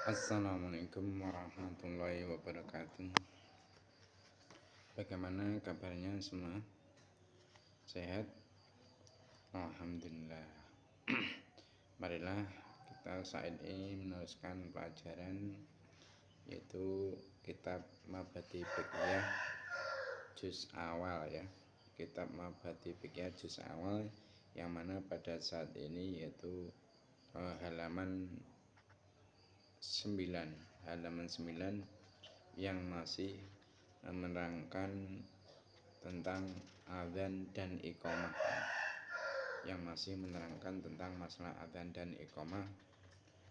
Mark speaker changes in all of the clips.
Speaker 1: Assalamualaikum warahmatullahi wabarakatuh. Bagaimana kabarnya semua? Sehat? Alhamdulillah. Marilah kita saat ini meneruskan pelajaran yaitu kitab Mabadi Fiqhiyah juz awal ya. Kitab Mabadi Fiqhiyah juz awal yang mana pada saat ini yaitu halaman 9 yang masih menerangkan tentang adzan dan iqamah, masalah adzan dan iqamah.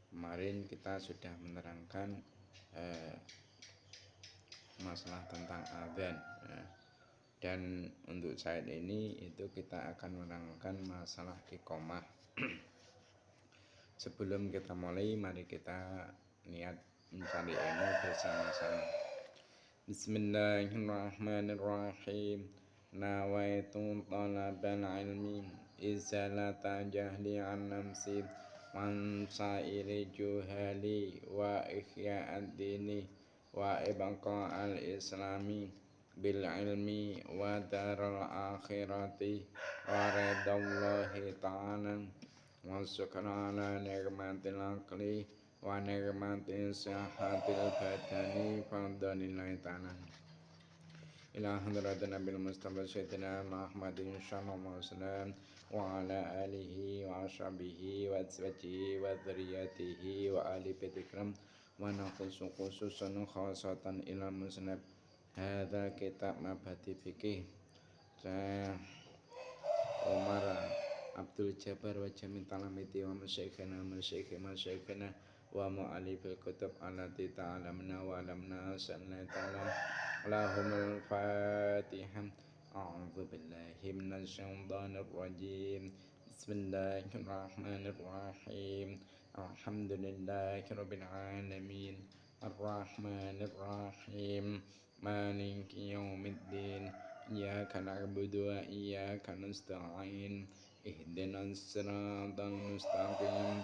Speaker 1: Kemarin kita sudah menerangkan masalah tentang adzan dan untuk saat ini itu kita akan menerangkan masalah iqamah. Sebelum kita mulai, mari kita niat mencari ilmu bersama-sama. Bismillahirrahmanirrahim. Nawaitu talabal ilmi izalata jahli an namsi man sa'iri juhali wa ihya'ad dini wa ibqa al-islami bil ilmi wa daral akhirati wa ridallahi ta'ala wa syukran ala ni'matil aqli wa ni'matil sihatil badani fadlillahi ta'ala ila hadratin nabil mustafa sayyidina Muhammadin sallallahu alaihi wasallam wa ala alihi wa ashabihi wa azwajihi wa dzurriyyatihi wa ali baitikram wa naqsu khususan khasatan ila musnad hadza kitab Mabadi Fiqih Umar Abdul Jabbar wa jami' talamiti wa masyayikhina wa mu'alifil kutub allati ta'alamna wa alamna sallallahu ta'ala Allahumma al-fatihah. A'udzu billahi minasy syaithanir rajim. Bismillahirrahmanirrahim. Alhamdulillahirabbil alamin. Arrahmanir rahim. Maliki yaumiddin. Iyyaka na'budu wa iyyaka nasta'in. Ihdinas siratal mustaqim.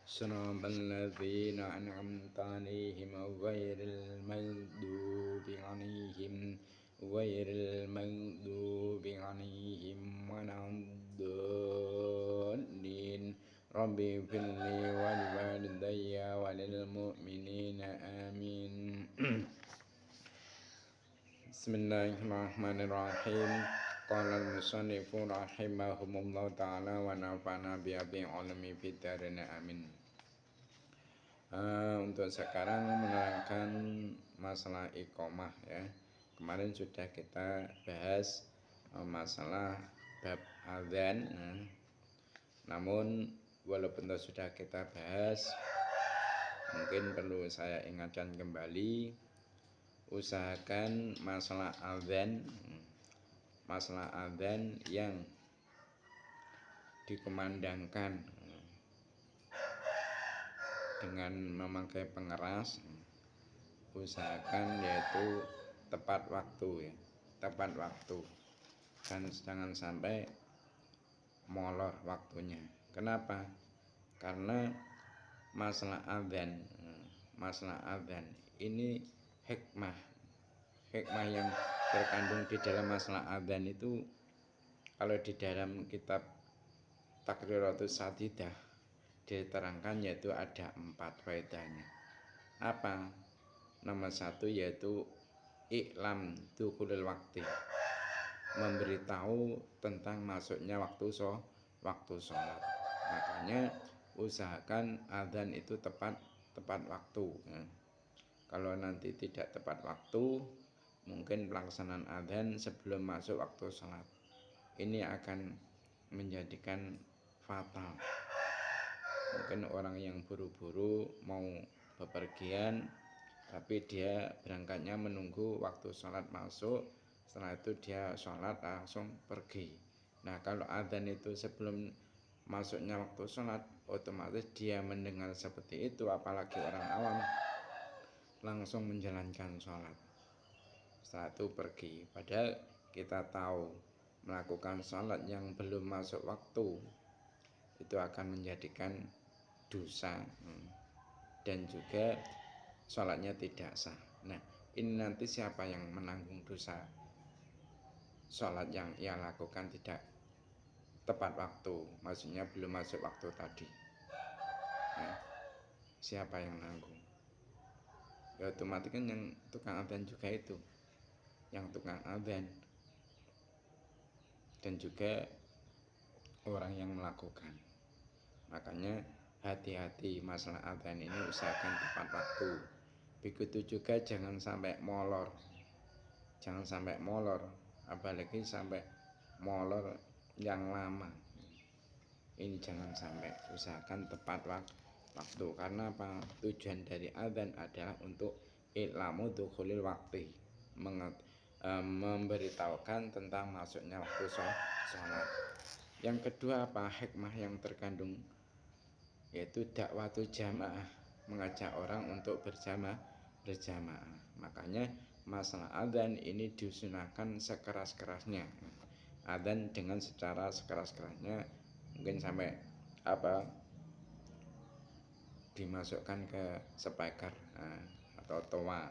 Speaker 1: Siratal ladzina an'amta 'alaihim ghairil maghdubi 'alaihim waladdallin. Rabbi firli wal walidayya walil mu'minina amin. Bismillahirrahmanirrahim. Qala al-musannifu rahimahumullah ta'ala wa nafa'na bi'abi ulumi fid dharain amin. Untuk sekarang menerangkan masalah iqamah ya. Kemarin sudah kita bahas masalah bab adzan. Namun walaupun sudah kita bahas, mungkin perlu saya ingatkan kembali, usahakan masalah adzan yang dikumandangkan dengan memakai pengeras, usahakan yaitu tepat waktu dan jangan sampai molor waktunya. Kenapa? Karena masalah adzan ini hikmah yang terkandung di dalam masalah adzan itu, kalau di dalam kitab Takriratus Sadidah diterangkan yaitu ada 4 faedahnya. Apa? Nomor 1 yaitu iklam dukhulul waktu, memberitahu tentang masuknya waktu sholat. Makanya usahakan adzan itu tepat waktu ya. Kalau nanti tidak tepat waktu, mungkin pelaksanaan adzan sebelum masuk waktu sholat, ini akan menjadikan fatal. Mungkin orang yang buru-buru mau bepergian, tapi dia berangkatnya menunggu waktu sholat masuk, setelah itu dia sholat langsung pergi. Nah, kalau adzan itu sebelum masuknya waktu sholat, otomatis dia mendengar seperti itu, apalagi orang awam, langsung menjalankan sholat, setelah itu pergi. Padahal kita tahu melakukan sholat yang belum masuk waktu itu akan menjadikan dosa. dan juga sholatnya tidak sah. Nah, ini nanti siapa yang menanggung dosa sholat yang ia lakukan tidak tepat waktu, maksudnya belum masuk waktu tadi. Nah, siapa yang nanggung? Ya otomatis kan yang tukang adzan juga itu, yang tukang adzan dan juga orang yang melakukan. Makanya hati-hati masalah adzan ini, usahakan tepat waktu. Begitu juga jangan sampai molor. Jangan sampai molor, apalagi sampai molor yang lama. Ini jangan sampai, usahakan tepat waktu. Karena apa? Tujuan dari adzan adalah untuk i'lamu dukhulil waqti, memberitahukan tentang masuknya waktu sholat. Yang kedua apa? Hikmah yang terkandung, yaitu dakwatu jamaah, mengajak orang untuk berjamaah. Makanya masalah adzan ini disunahkan sekeras-kerasnya. Adzan dengan secara sekeras-kerasnya, mungkin sampai dimasukkan ke speaker atau toa.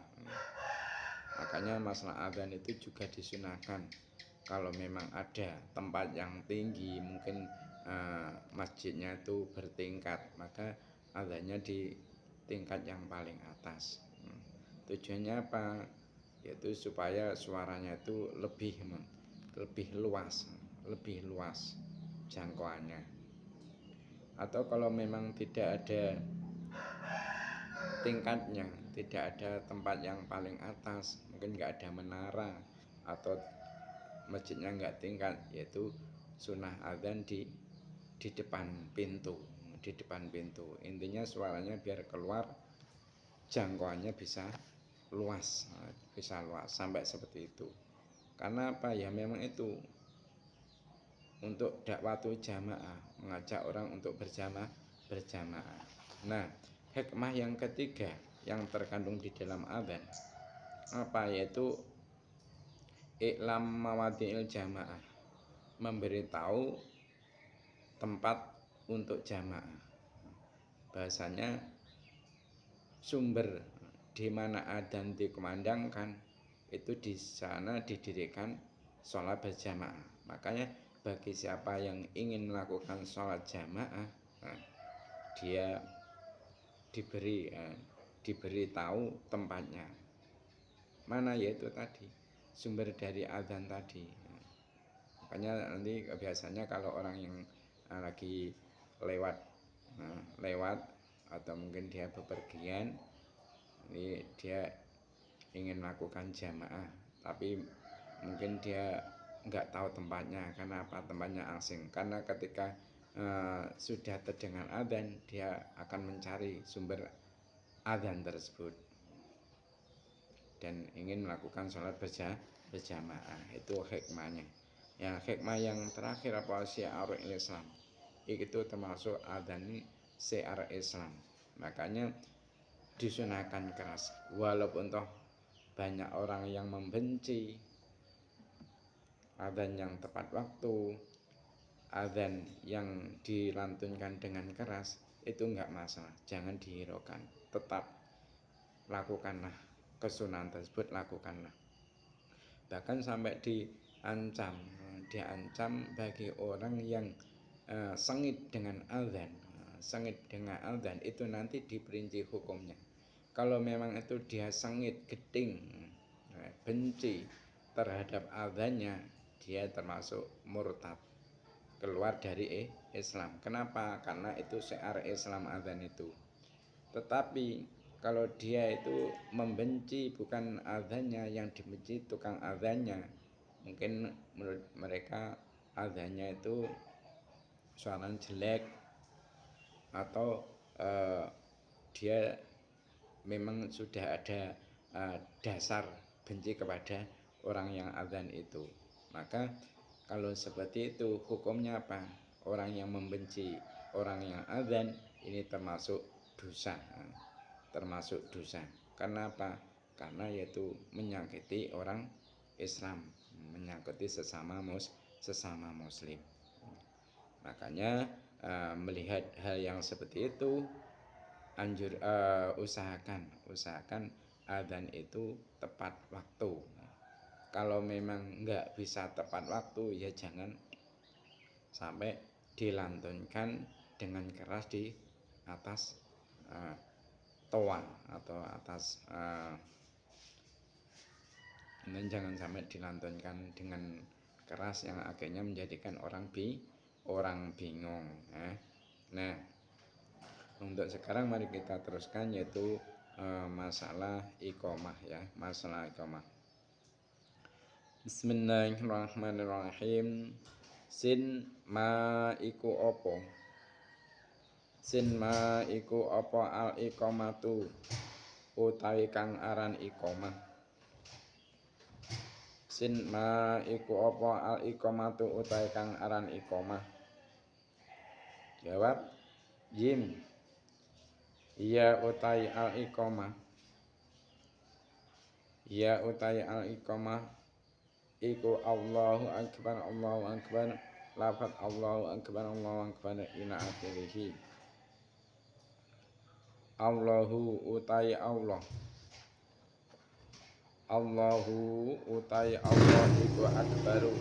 Speaker 1: Makanya masalah adzan itu juga disunahkan. Kalau memang ada tempat yang tinggi, mungkin masjidnya itu bertingkat, maka adzannya di tingkat yang paling atas. Tujuannya apa? Yaitu supaya suaranya itu lebih luas jangkauannya. Atau kalau memang tidak ada tingkatnya, tidak ada tempat yang paling atas, mungkin nggak ada menara atau masjidnya nggak tingkat, yaitu sunnah adzan di depan pintu. Intinya suaranya biar keluar, jangkauannya bisa luas sampai seperti itu. Karena apa? Ya memang itu untuk dakwatu jamaah, mengajak orang untuk berjamaah. Nah, hikmah yang ketiga yang terkandung di dalam adzan apa? Yaitu i'lam mawadhi'il jamaah, memberitahu tempat untuk jamaah. Bahasanya sumber di mana adzan dikumandangkan itu di sana didirikan sholat berjamaah. Makanya bagi siapa yang ingin melakukan sholat jamaah, dia diberi tahu tempatnya mana, yaitu tadi sumber dari adzan tadi. Makanya nanti biasanya kalau orang yang lagi lewat atau mungkin dia bepergian, ini dia ingin melakukan jamaah, tapi mungkin dia nggak tahu tempatnya. Karena apa? Tempatnya asing. Karena ketika sudah terdengar adzan, dia akan mencari sumber adzan tersebut dan ingin melakukan sholat berjamaah. Itu hikmahnya. Ya, hikmah yang terakhir apa? Syiarul Islam. Itu termasuk adzan syiar Islam. Makanya disunahkan keras, walaupun toh banyak orang yang membenci adzan yang tepat waktu, adzan yang dilantunkan dengan keras, itu enggak masalah, jangan dihiraukan, tetap lakukanlah kesunahan tersebut, lakukanlah. Bahkan sampai diancam bagi orang yang sengit dengan adzan. Itu nanti diperinci hukumnya. Kalau memang itu dia sengit, geding, benci terhadap adzannya, dia termasuk murtad, keluar dari Islam. Kenapa? Karena itu syiar Islam adzan itu. Tetapi kalau dia itu membenci bukan adzannya, yang dibenci tukang adzannya, mungkin menurut mereka adzannya itu suaranya jelek, atau dia memang sudah ada dasar benci kepada orang yang adzan itu. Maka kalau seperti itu hukumnya apa? Orang yang membenci orang yang adzan ini termasuk dosa. Karena apa? Karena yaitu menyakiti orang Islam, menyakiti sesama muslim. Makanya melihat hal yang seperti itu, usahakan adzan itu tepat waktu. Kalau memang nggak bisa tepat waktu ya jangan sampai dilantunkan dengan keras di atas toa atau atas dan jangan sampai dilantunkan dengan keras yang akhirnya menjadikan orang bingung. Nah, untuk sekarang mari kita teruskan yaitu masalah iqamah ya, masalah iqamah. Bismillahirrahmanirrahim. Sin ma iku apa? Sin ma iku apa al iqamatu utawi kang aran iqamah. Sin ma iku apa al iqamatu utawi kang aran iqamah. Jawab Jim. Ya utai al iqamah. Ya utai al iqamah iku Allahu akbar lafaz Allahu akbar ila akhirih. Allahu utai Allah. Allahu utai Allah iku akbaru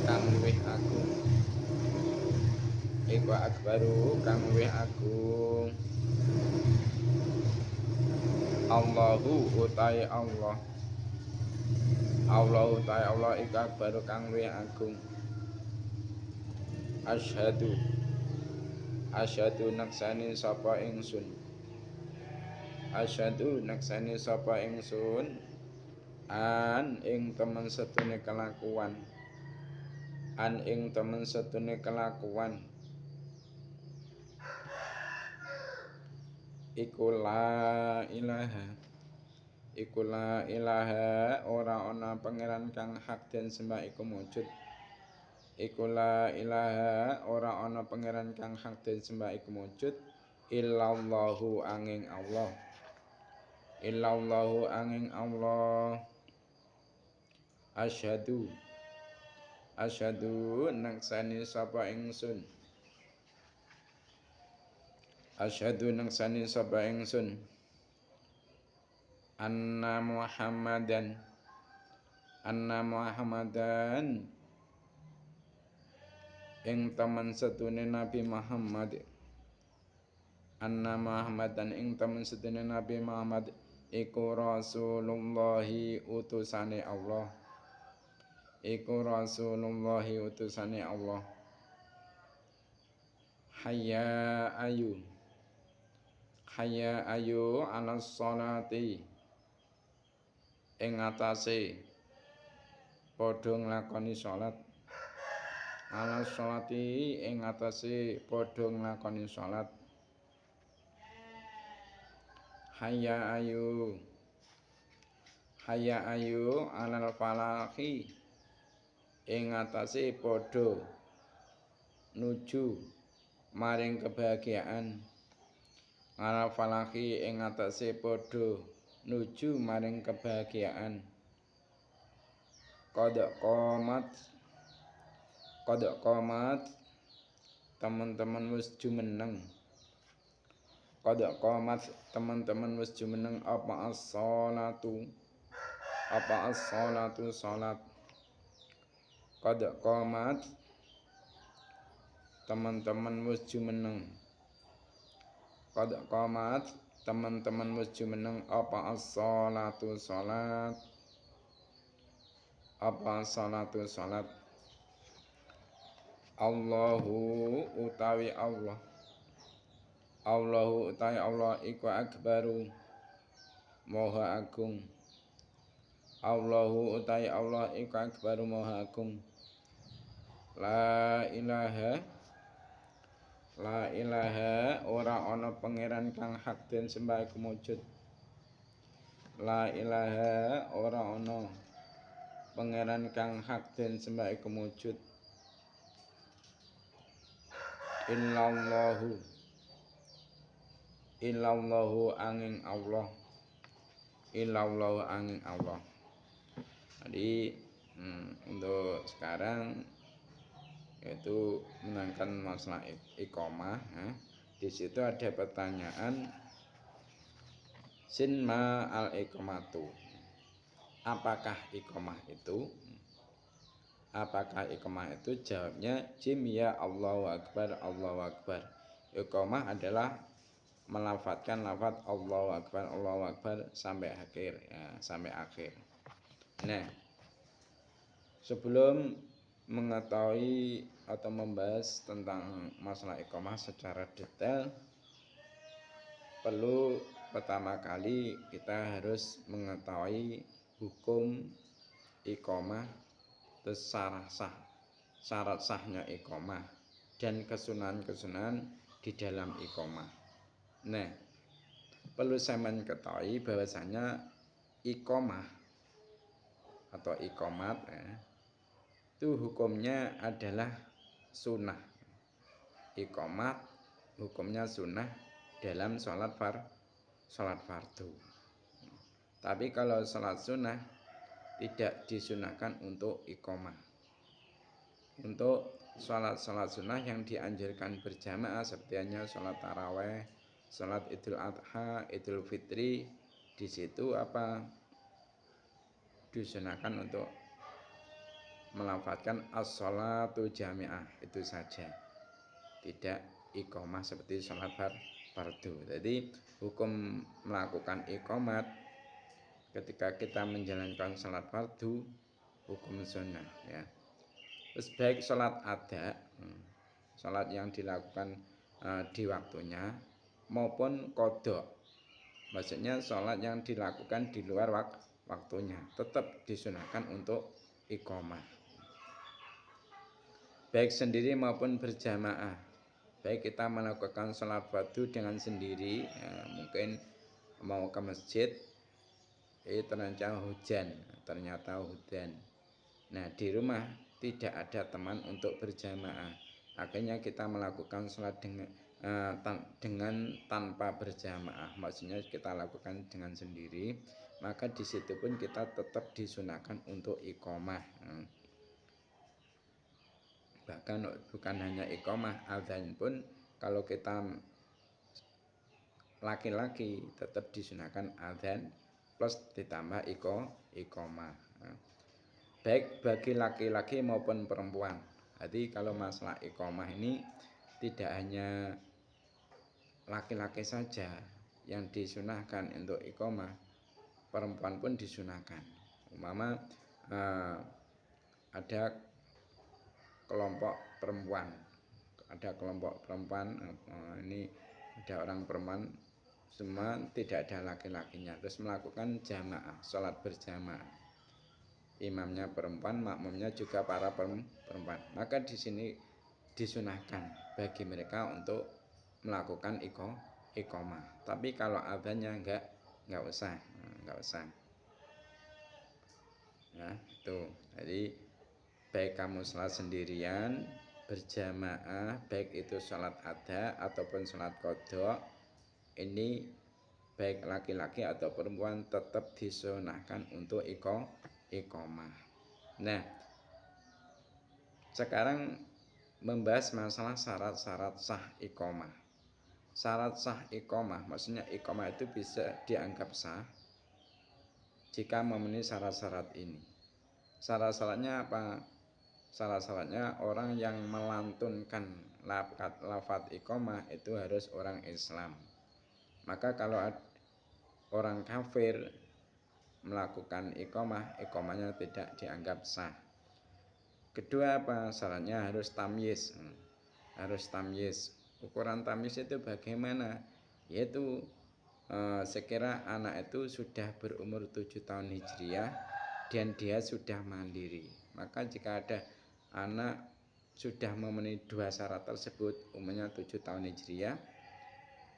Speaker 1: kang luwih agung. Iku akbaru kang luwih agung. Allahu utai Allah. Allah utai Allah iku akbaru kang luwih agung. Asyhadu naksani sapa ingsun. Asyhadu naksani sapa ingsun an ing temen setune kelakuan. An ing temen setune kelakuan. Iku la ilaha ora ana pangeran kang hak den sembah iku mujud. Iku la ilaha ora ana pangeran kang hak den sembah iku mujud illallahu angin Allah. Illallahu angin Allah. Asyhadu naksani sapa ingsun. Asyhadu naksani sapa ingsun anna Muhammadan ing temen setune Nabi Muhammad. Anna Muhammadan ing temen setune Nabi Muhammad iku Rasulullahi utusane Allah. Iku Rasulullahi utusane Allah. Hayya ayu ala sholati ing atase padha nglakoni salat. Ala sholati ing atase padha nglakoni salat. Hayya ayu alal falahi ing atase padha nuju maring kebahagiaan. Alal falahi ing atase padha nuju maring kebahagiaan. Qad qomat teman-teman wis jumeneng. Qad qomat teman-teman wis jumeneng apa as-sholatu salat. Qad qomat teman-teman wis jumeneng. Qad qomat teman-teman wis jumeneng apa as-sholatu salat. Apa salatu salat. Allahu utawi Allah. Allahu utawi Allah iku akbaru maha agung. Allahu utawi Allah iku akbaru maha agung. La ilaha ora ana pangeran kang hak den sembah iku mujud. La ilaha ora ana pangeran kang hak den sembah iku mujud. Illallahu angin Allah. Illallahu angin Allah. Jadi untuk sekarang yaitu menerangkan masalah iqamah Di situ ada pertanyaan sin ma al iqamatu. Apakah iqamah itu? Apakah iqamah itu? Jawabnya jim ya Allahu Akbar, Allahu Akbar. Iqamah adalah melafadzkan lafadz Allahu Akbar sampai akhir ya, sampai akhir. Nah, sebelum mengetahui atau membahas tentang masalah iqamah secara detail, perlu pertama kali kita harus mengetahui hukum iqamah, terus syarat sahnya iqamah dan kesunahan-kesunahan di dalam iqamah. Nah, perlu saya ketahui bahwasanya iqamah atau iqamat itu hukumnya adalah sunnah. Iqamat hukumnya sunnah dalam sholat fardu. Tapi kalau sholat sunnah tidak disunahkan untuk iqamah. Untuk sholat sunnah yang dianjurkan berjamaah seperti hanya sholat taraweh, sholat idul adha, idul fitri, di situ disunahkan untuk melafadzkan as-sholatu jami'ah, itu saja, tidak iqamah seperti sholat fardu. Jadi hukum melakukan iqamat ketika kita menjalankan sholat fardu hukum sunnah ya. Terus baik sholat ada, sholat yang dilakukan di waktunya, maupun qadha, maksudnya sholat yang dilakukan di luar waktunya, tetap disunahkan untuk iqamah. Baik sendiri maupun berjamaah. Baik kita melakukan sholat fardu dengan sendiri, ya, mungkin mau ke masjid, ternyata hujan. Nah, di rumah tidak ada teman untuk berjamaah, akhirnya kita melakukan sholat dengan tanpa berjamaah, maksudnya kita lakukan dengan sendiri, maka di situ pun kita tetap disunahkan untuk iqamah. Bahkan bukan hanya iqamah, adzan pun kalau kita laki-laki tetap disunahkan adzan plus ditambah iqamah. Baik bagi laki-laki maupun perempuan. Jadi kalau masalah iqamah ini tidak hanya laki-laki saja yang disunahkan untuk iqamah, perempuan pun disunahkan. Umpama ada kelompok perempuan, ini ada orang perempuan semua, tidak ada laki-lakinya, terus melakukan jamaah, sholat berjamaah, imamnya perempuan, makmumnya juga para perempuan, maka di sini disunahkan bagi mereka untuk melakukan iqamah. Tapi kalau adanya enggak usah. Ya, itu. Jadi baik kamu sholat sendirian, berjamaah, baik itu sholat adha ataupun sholat qadha, ini baik laki-laki atau perempuan tetap disunahkan untuk iqamah. Nah, sekarang membahas masalah syarat-syarat sah iqamah. Syarat sah iqamah, maksudnya iqamah itu bisa dianggap sah jika memenuhi syarat-syarat ini. Syarat-syaratnya apa? Syarat-syaratnya orang yang melantunkan lafadz iqamah itu harus orang Islam. Maka kalau orang kafir melakukan iqamahnya tidak dianggap sah. Kedua apa? Syaratnya harus tamyiz. Harus tamyiz. Ukuran tamyiz itu bagaimana? Yaitu sekira anak itu sudah berumur 7 tahun Hijriah dan dia sudah mandiri. Maka jika ada anak sudah memenuhi dua syarat tersebut, umurnya 7 tahun Hijriah,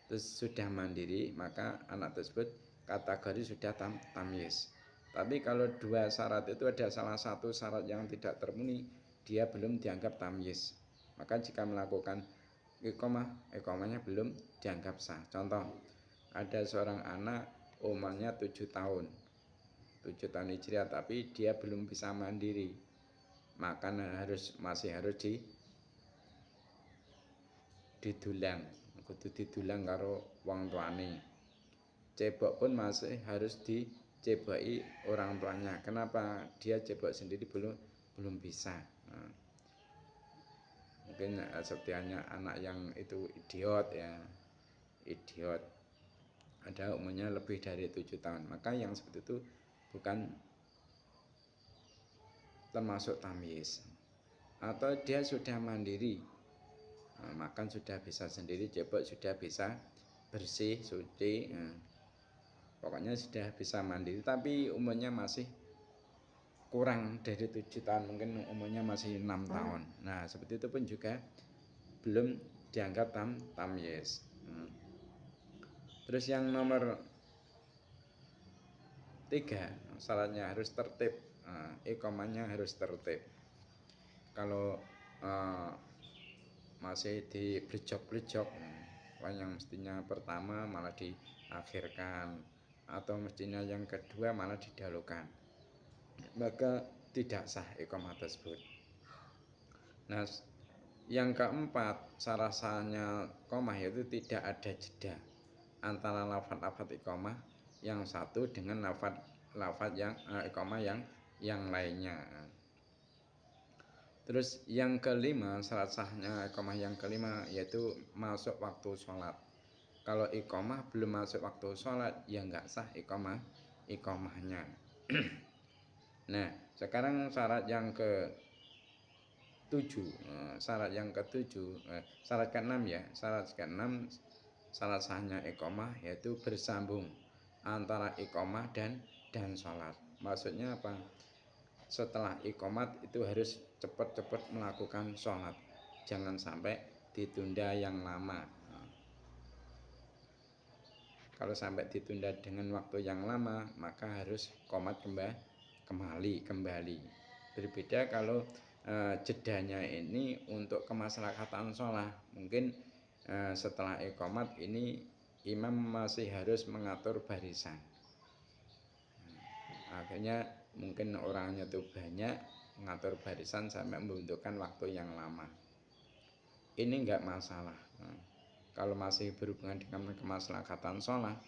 Speaker 1: terus sudah mandiri, maka anak tersebut kategori sudah tamyiz. Tapi kalau dua syarat itu ada salah satu syarat yang tidak terpenuhi, dia belum dianggap tamyiz. Maka jika melakukan iqamahnya belum dianggap sah. Contoh, ada seorang anak umurnya 7 tahun Hijriah, tapi dia belum bisa mandiri, maka masih harus didulang. kudu didulang karo wong tuane. Cebok pun masih harus diceboki orang tuanya. Kenapa dia cebok sendiri belum bisa? Nah, mungkin setianya anak yang itu idiot ya, idiot. Ada umurnya lebih dari 7 tahun. Maka yang seperti itu bukan termasuk tamyiz. Atau dia sudah mandiri, makan sudah bisa sendiri, cebok sudah bisa bersih, suci, pokoknya sudah bisa mandiri, tapi umurnya masih kurang dari 7 tahun, mungkin umurnya masih 6 tahun. Nah, seperti itu pun juga belum dianggap tamyiz. Terus yang nomor 3, syaratnya harus tertib. Iqamahnya harus tertib. Kalau masih diblejok-blejok, yang mestinya pertama malah diakhirkan, atau mestinya yang kedua malah didahulukan, maka tidak sah iqamah tersebut. Nah, yang keempat, syarat sahnya iqamah yaitu tidak ada jeda antara lafaz-lafaz iqamah yang satu dengan lafaz yang iqamah yang lainnya. Terus yang kelima, syarat sahnya iqamah yang kelima yaitu masuk waktu sholat. Kalau iqamah belum masuk waktu sholat, ya nggak sah iqamahnya. Nah, sekarang syarat yang ke-7, syarat ke-6 ya. Syarat ke-6, syarat sahnya iqamah yaitu bersambung antara iqamah dan sholat. Maksudnya apa? Setelah iqamat itu harus cepat-cepat melakukan sholat, jangan sampai ditunda yang lama. Kalau sampai ditunda dengan waktu yang lama, maka harus qomat kembali. Berbeda kalau jedanya ini untuk kemaslahatan sholat, mungkin setelah iqamat ini imam masih harus mengatur barisan. Akhirnya mungkin orangnya itu banyak, mengatur barisan sampai membutuhkan waktu yang lama. Ini enggak masalah. Kalau masih berhubungan dengan kemaslahatan sholat,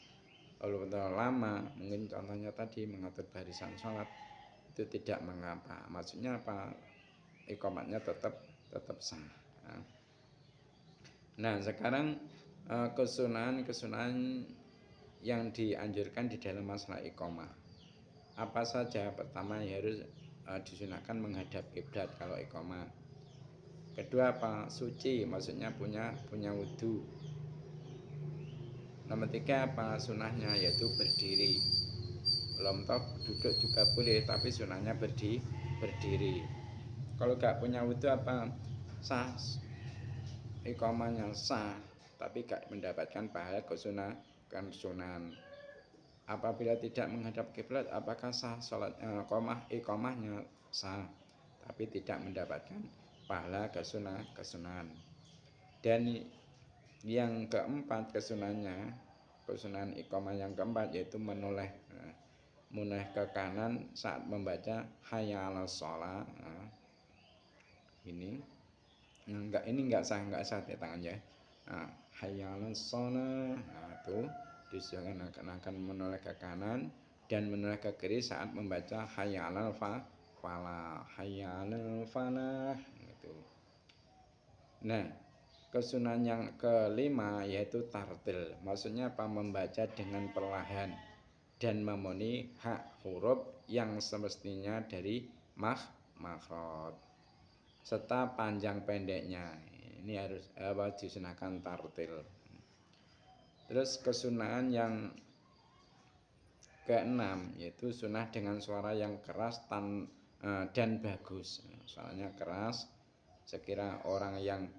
Speaker 1: kalau lama, mungkin contohnya tadi mengatur barisan sholat, itu tidak mengapa. Maksudnya apa? Iqamatnya tetap sah. Nah, sekarang kesunahan yang dianjurkan di dalam masalah iqamah. Apa saja? Pertama, ya harus disunahkan menghadap kiblat kalau iqamah. Kedua apa? Suci, maksudnya punya wudu. Nomor 3 apa? Sunahnya yaitu berdiri. Belum toh duduk juga boleh, tapi sunahnya berdiri. Kalau gak punya wudu apa? Sah, iqamahnya sah, tapi gak mendapatkan pahala kesunahan. Apabila tidak menghadap kiblat, apakah sah salat iqamahnya? Sah, tapi tidak mendapatkan pahala kesunahan. Dan yang keempat kesunahan iqamah yang keempat yaitu menoleh ke kanan saat membaca hayya 'alas shalah. Ini enggak sah di tangannya. Hayya 'alas shalah. Itu disuruhkan akan menoleh ke kanan dan menoleh ke kiri saat membaca hayya 'alal falah, hayya 'alal falah gitu. Nah, kesunahan yang kelima yaitu tartil. Maksudnya apa? Membaca dengan perlahan dan memenuhi hak huruf yang semestinya dari makhraj serta panjang pendeknya. Ini harus disunahkan tartil. Terus kesunahan yang keenam yaitu sunah dengan suara yang keras dan bagus. Suaranya keras, sekira orang yang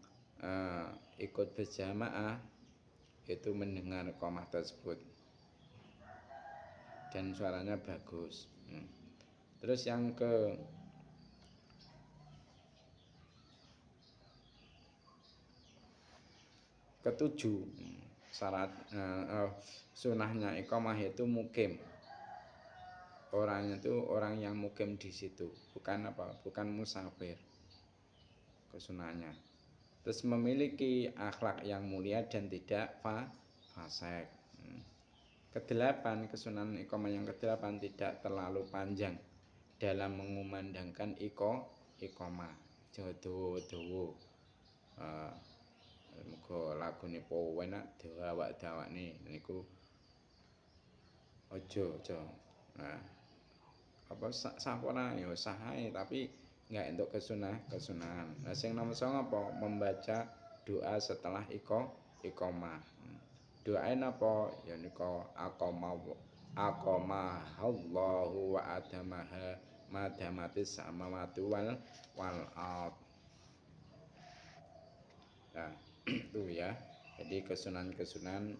Speaker 1: ikut berjamaah itu mendengar iqamah tersebut dan suaranya bagus. Terus yang ketujuh, syarat sunahnya iqamah yaitu mukim. Orangnya itu orang yang mukim di situ, bukan musafir. Kesunahannya. terus memiliki akhlak yang mulia dan tidak fasik. Kedelapan, kesunanan iqamah yang kedelapan tidak terlalu panjang dalam mengumandangkan iqamah. Dawa-dawa. Muga lagune po enak dawa-dawakne niku aja. Nah, apa sampurna ya sahae tapi enggak entuk kesunahan. Nah, sing nomor 9 apa? Membaca doa setelah iqamah. Doae napa? Ya nika aqamallahu wa adamaha madamatis samawati wal ard. Nah, itu ya. Jadi kesunahan-kesunahan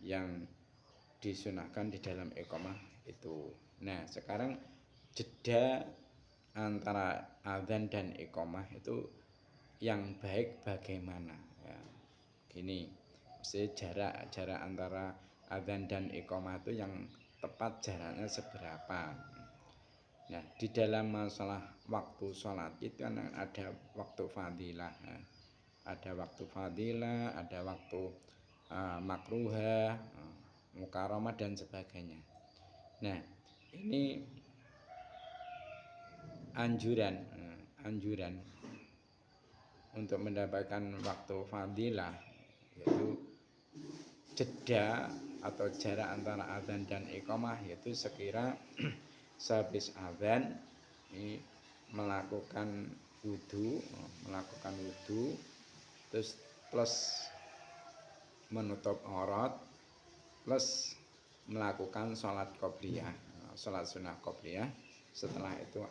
Speaker 1: yang disunahkan di dalam iqamah itu. Nah, sekarang jeda antara adzan dan iqamah itu yang baik bagaimana ya. Gini, jarak antara adzan dan iqamah itu yang tepat jaraknya seberapa. Nah, di dalam masalah waktu sholat itu kan ada waktu fadilah ya. Ada waktu fadilah, ada waktu makruhah, mukarramah dan sebagainya. Nah, ini anjuran untuk mendapatkan waktu fadilah yaitu jeda atau jarak antara adzan dan iqamah yaitu sekira sehabis adzan ini melakukan wudu terus plus menutup aurat plus melakukan sholat qobliyah, sholat sunnah qobliyah setelah itu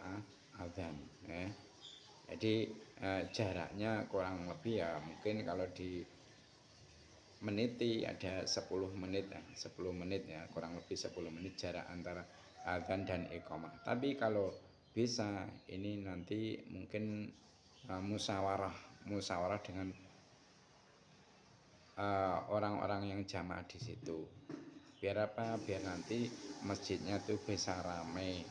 Speaker 1: adzan ya. Jadi jaraknya kurang lebih ya mungkin kalau di meniti ada 10 menit ya, 10 menit ya, kurang lebih 10 menit jarak antara adzan dan iqamah. Tapi kalau bisa ini nanti mungkin musyawarah dengan orang-orang yang jamaah di situ. Biar apa? Biar nanti masjidnya tuh bisa rame.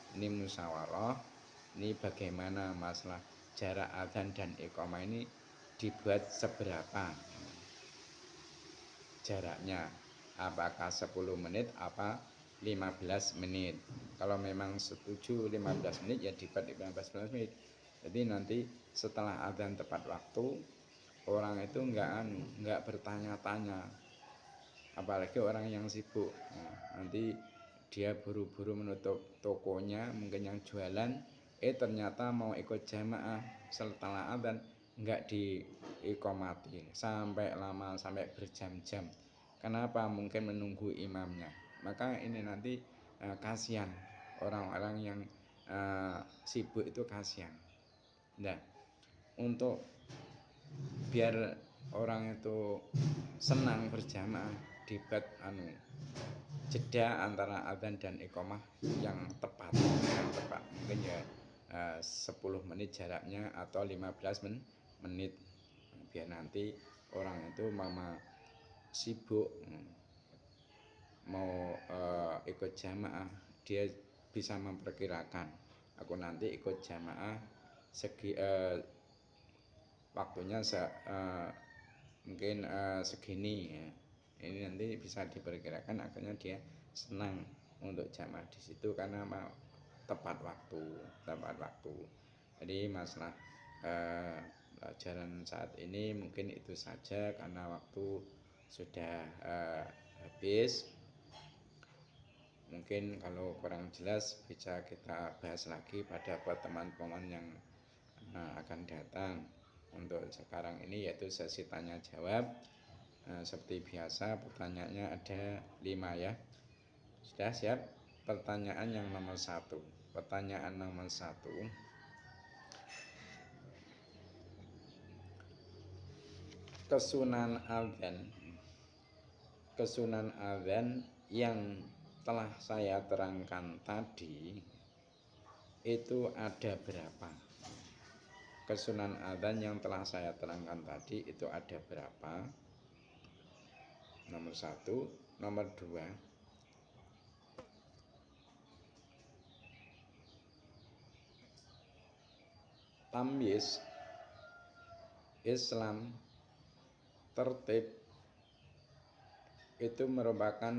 Speaker 1: Ini musyawarah. Ini bagaimana masalah jarak adzan dan iqamah ini dibuat seberapa jaraknya? Apakah 10 menit apa 15 menit? Kalau memang setuju 15 menit ya dibuat 15 menit. Jadi nanti setelah adzan tepat waktu orang itu enggak bertanya-tanya, apalagi orang yang sibuk. Nah, nanti dia buru-buru menutup tokonya, mungkin yang jualan, ternyata mau ikut jamaah setelah adzan enggak diiqamati sampai lama, sampai berjam-jam. Kenapa? Mungkin menunggu imamnya. Maka ini nanti kasihan orang-orang yang sibuk itu kasihan. Nah, untuk biar orang itu senang berjamaah dibuat jeda antara adzan dan iqamah yang tepat mungkin ya 10 menit jaraknya atau 15 menit biar nanti orang itu mama sibuk mau ikut jamaah dia bisa memperkirakan aku nanti ikut jamaah segi waktunya mungkin segini ya. Ini nanti bisa diperkirakan akhirnya dia senang untuk jamaah di situ karena tepat waktu. Jadi masalah pelajaran saat ini mungkin itu saja karena waktu sudah habis. Mungkin kalau kurang jelas bisa kita bahas lagi pada pertemuan yang akan datang. Untuk sekarang ini yaitu sesi tanya jawab. Seperti biasa pertanyaannya ada 5 ya. Sudah siap? Pertanyaan yang nomor 1. Pertanyaan nomor 1. Kesunahan adzan yang telah saya terangkan tadi itu ada berapa? Kesunahan adzan yang telah saya terangkan tadi itu ada berapa? Nomor 1. Nomor 2, tamyiz Islam tertib itu merupakan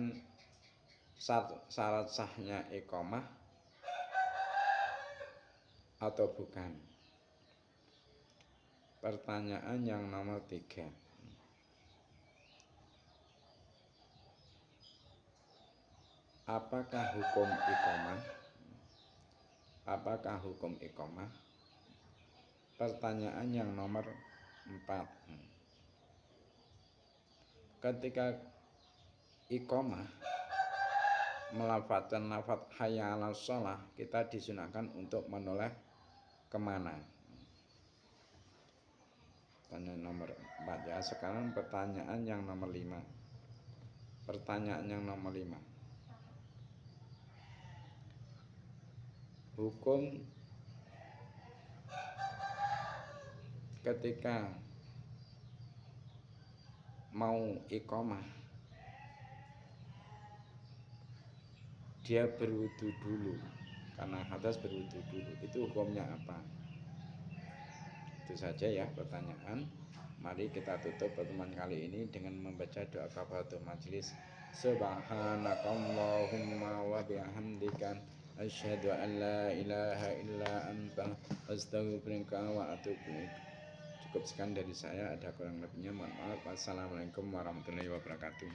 Speaker 1: syarat sahnya iqamah atau bukan? Pertanyaan yang nomor 3. Apakah hukum iqamah? Apakah hukum iqamah? Pertanyaan yang nomor 4. Ketika iqamah melafadzkan lafadz hayya 'alas shalah, kita disunahkan untuk menoleh kemana? Pertanyaan nomor 4 ya. Sekarang pertanyaan yang nomor 5. Pertanyaan yang nomor 5. Hukum ketika mau iqamah dia berwudu dulu, karena hadas berwudu dulu, itu hukumnya apa? Itu saja ya pertanyaan. Mari kita tutup pertemuan kali ini dengan membaca doa kafaratul majelis. Subhanakallahumma wa bihamdika asyhadu an la ilaha illa anta astaghfiruka wa atubu ilaik. Cukup sekian dari saya, ada kurang lebihnya mohon maaf. Wassalamualaikum warahmatullahi wabarakatuh.